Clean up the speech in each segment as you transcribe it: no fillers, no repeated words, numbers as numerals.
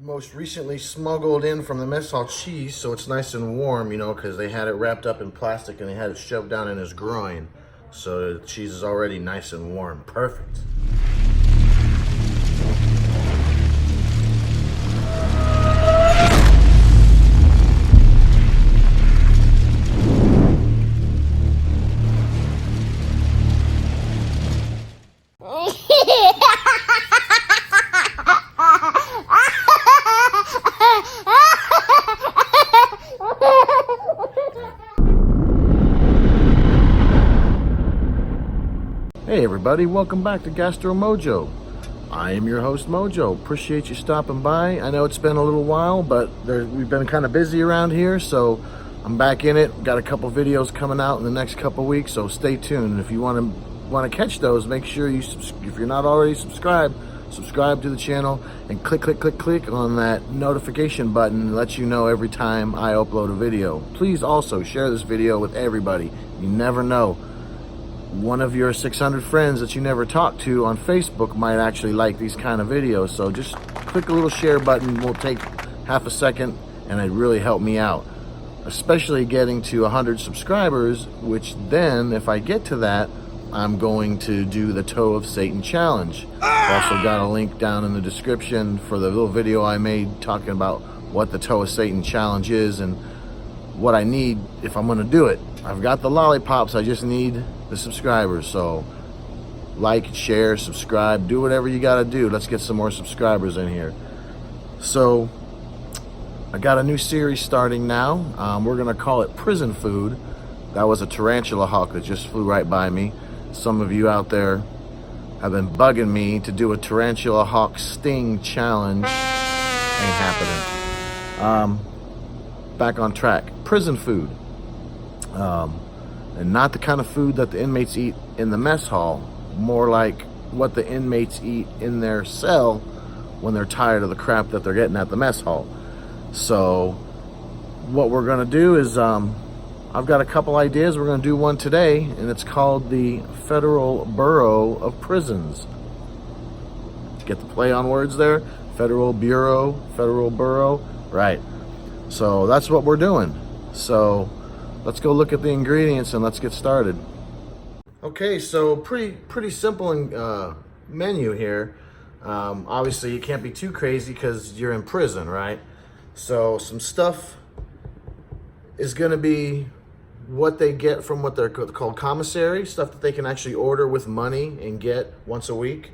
most recently smuggled in from the mess hall cheese, so it's nice and warm, you know, because they had it wrapped up in plastic and they had it shoved down in his groin. So the cheese is already nice and warm. Perfect. Hey everybody, welcome back to Gastro Mojo. I am your host Mojo. Appreciate you stopping by. I know it's been a little while, but we've been kind of busy around here, so I'm back in it. Got a couple videos coming out in the next couple weeks, so stay tuned. If you want to catch those, make sure you if you're not already subscribe to the channel and click on that notification button and let you know every time I upload a video. Please also share this video with everybody. You never know, one of your 600 friends that you never talk to on Facebook might actually like these kind of videos. So just click a little share button. Will take half a second and it really helped me out, especially getting to 100 subscribers, which then if I get to that, I'm going to do the Toe of Satan challenge. I've also got a link down in the description for the little video I made talking about what the Toe of Satan challenge is and what I need if I'm going to do it. I've got the lollipops, I just need the subscribers. So like, share, subscribe, do whatever you got to do. Let's get some more subscribers in here. So I got a new series starting now. We're going to call it Prison Food. That was a tarantula hawk that just flew right by me. Some of you out there have been bugging me to do a tarantula hawk sting challenge. Ain't happening. Back on track. Prison food. And not the kind of food that the inmates eat in the mess hall. More like what the inmates eat in their cell when they're tired of the crap that they're getting at the mess hall. So what we're going to do is I've got a couple ideas. We're going to do one today, and it's called the Federal Bureau of Prisons. Get the play on words there? Federal Bureau, Federal Bureau. Right. So that's what we're doing. So let's go look at the ingredients and let's get started. Okay, so pretty simple menu here. Obviously, you can't be too crazy because you're in prison, right? So some stuff is going to be what they get from what they're called commissary, stuff that they can actually order with money and get once a week.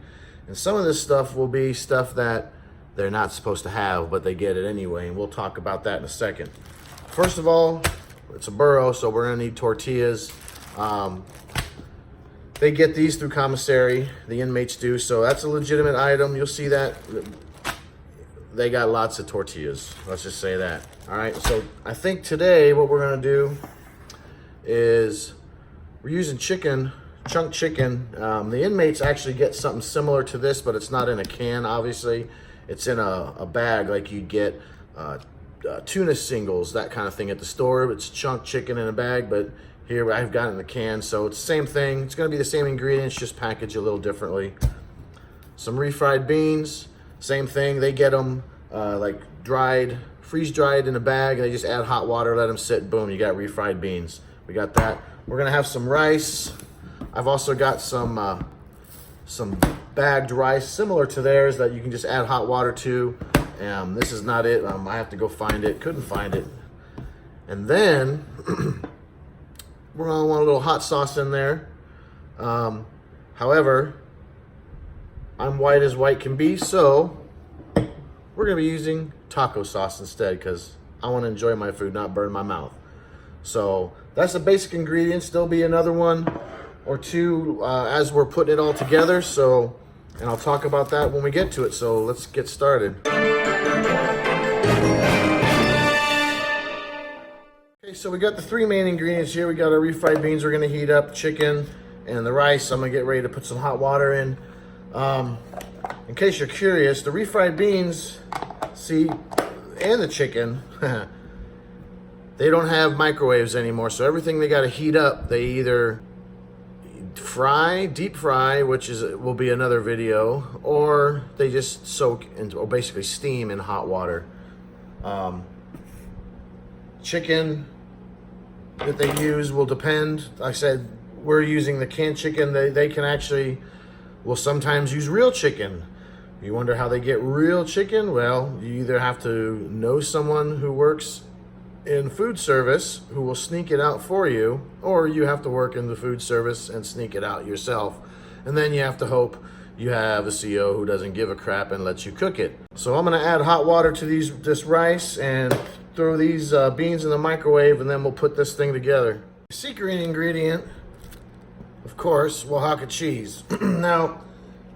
And some of this stuff will be stuff that they're not supposed to have, but they get it anyway, and we'll talk about that in a second. First of all, it's a burro, so we're gonna need tortillas. They get these through commissary, the inmates do, so that's a legitimate item. You'll see that they got lots of tortillas, let's just say that. All right, so I think today what we're gonna do is we're using chicken, chunk chicken. The inmates actually get something similar to this, but it's not in a can, obviously. It's in a bag like you'd get tuna singles, that kind of thing at the store. It's chunk chicken in a bag, but here I've got it in the can, so it's the same thing. It's gonna be the same ingredients, just packaged a little differently. Some refried beans, same thing. They get them like dried, freeze-dried in a bag, and they just add hot water, let them sit, boom, you got refried beans. We got that. We're gonna have some rice. I've also got some bagged rice similar to theirs that you can just add hot water to. This is not it. I have to go find it. Couldn't find it. And then we're gonna want a little hot sauce in there. However, I'm white as white can be, so we're gonna be using taco sauce instead because I want to enjoy my food, not burn my mouth. So that's the basic ingredients. There'll be another one or two as we're putting it all together. So, and I'll talk about that when we get to it. So let's get started. Okay, so we got the three main ingredients here. We got our refried beans we're gonna heat up, chicken, and the rice. I'm gonna get ready to put some hot water in. In case you're curious, the refried beans, see, and the chicken, they don't have microwaves anymore, so everything they got to heat up, they either fry, deep fry, which will be another video, or they just soak or basically steam in hot water. Chicken that they use will depend. Like I said, we're using the canned chicken. They can actually will sometimes use real chicken. You wonder how they get real chicken? Well, you either have to know someone who works in food service who will sneak it out for you, or you have to work in the food service and sneak it out yourself. And then you have to hope you have a CO who doesn't give a crap and lets you cook it. So I'm gonna add hot water to this rice and throw these beans in the microwave, and then we'll put this thing together. Secret ingredient, of course, Oaxaca cheese. Now,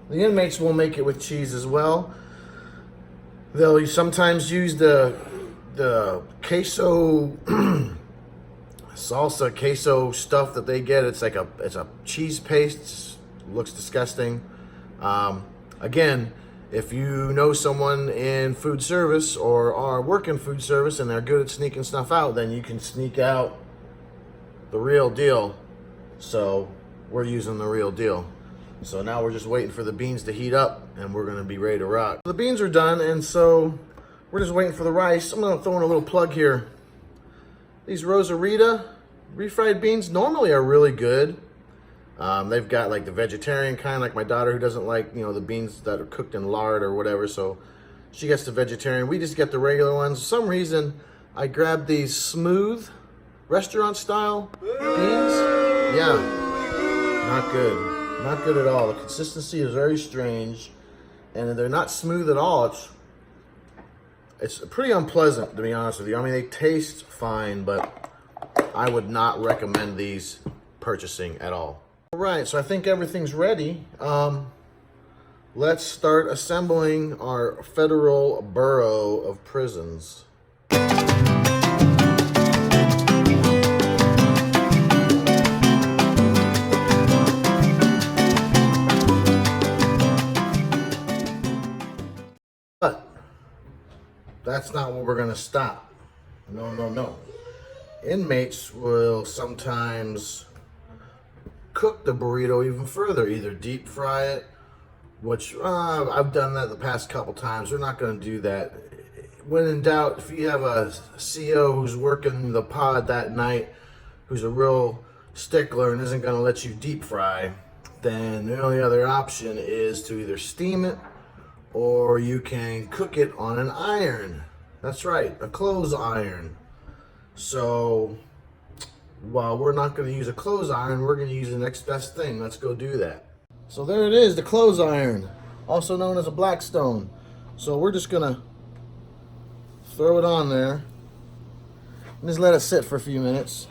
the inmates will make it with cheese as well. They'll sometimes use the queso salsa queso stuff that they get. It's a cheese paste. Looks disgusting. Again, if you know someone in food service or are working food service and they're good at sneaking stuff out, then you can sneak out the real deal. So we're using the real deal. So now we're just waiting for the beans to heat up and we're gonna be ready to rock. The beans are done, and so we're just waiting for the rice. I'm gonna throw in a little plug here. These Rosarita refried beans normally are really good. They've got like the vegetarian kind, like my daughter who doesn't like, you know, the beans that are cooked in lard or whatever, so she gets the vegetarian. We just get the regular ones. For some reason, I grabbed these smooth restaurant style beans. Yeah, not good. Not good at all. The consistency is very strange, and they're not smooth at all. It's pretty unpleasant, to be honest with you. I mean, they taste fine, but I would not recommend these purchasing at all. All right, so I think everything's ready. Let's start assembling our federal Burro of prisons. But that's not where we're gonna stop. No, no, no. Inmates will sometimes cook the burrito even further, either deep fry it, which I've done that the past couple times. We're not gonna do that. When in doubt, if you have a CO who's working the pod that night, who's a real stickler and isn't gonna let you deep fry, then the only other option is to either steam it or you can cook it on an iron. That's right, a clothes iron. So while we're not going to use a clothes iron, we're going to use the next best thing. Let's go do that. So there it is, the clothes iron, also known as a Blackstone. So we're just going to throw it on there and just let it sit for a few minutes.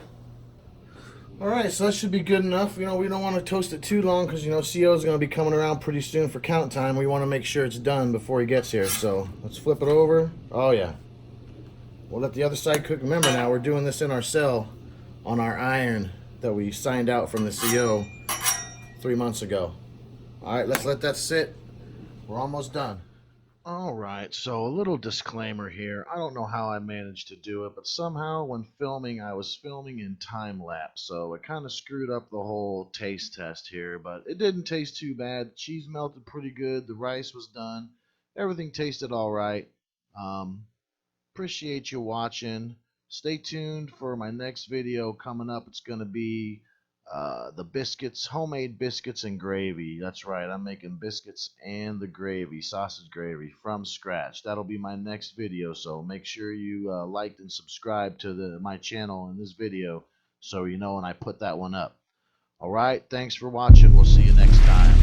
All right, so that should be good enough. You know, we don't want to toast it too long because, you know, CO is going to be coming around pretty soon for count time. We want to make sure it's done before he gets here. So let's flip it over. Oh, yeah. We'll let the other side cook. Remember now, we're doing this in our cell on our iron that we signed out from the CO 3 months ago. All right, let's let that sit. We're almost done. All right, so a little disclaimer here. I don't know how I managed to do it, but somehow when filming, I was filming in time lapse, so it kind of screwed up the whole taste test here, but it didn't taste too bad. Cheese melted pretty good. The rice was done. Everything tasted all right. Appreciate you watching. Stay tuned for my next video coming up. It's going to be the biscuits, homemade biscuits and gravy. That's right, I'm making biscuits and the gravy, sausage gravy, from scratch. That'll be my next video, so make sure you liked and subscribe to my channel in this video so you know when I put that one up. Alright, thanks for watching. We'll see you next time.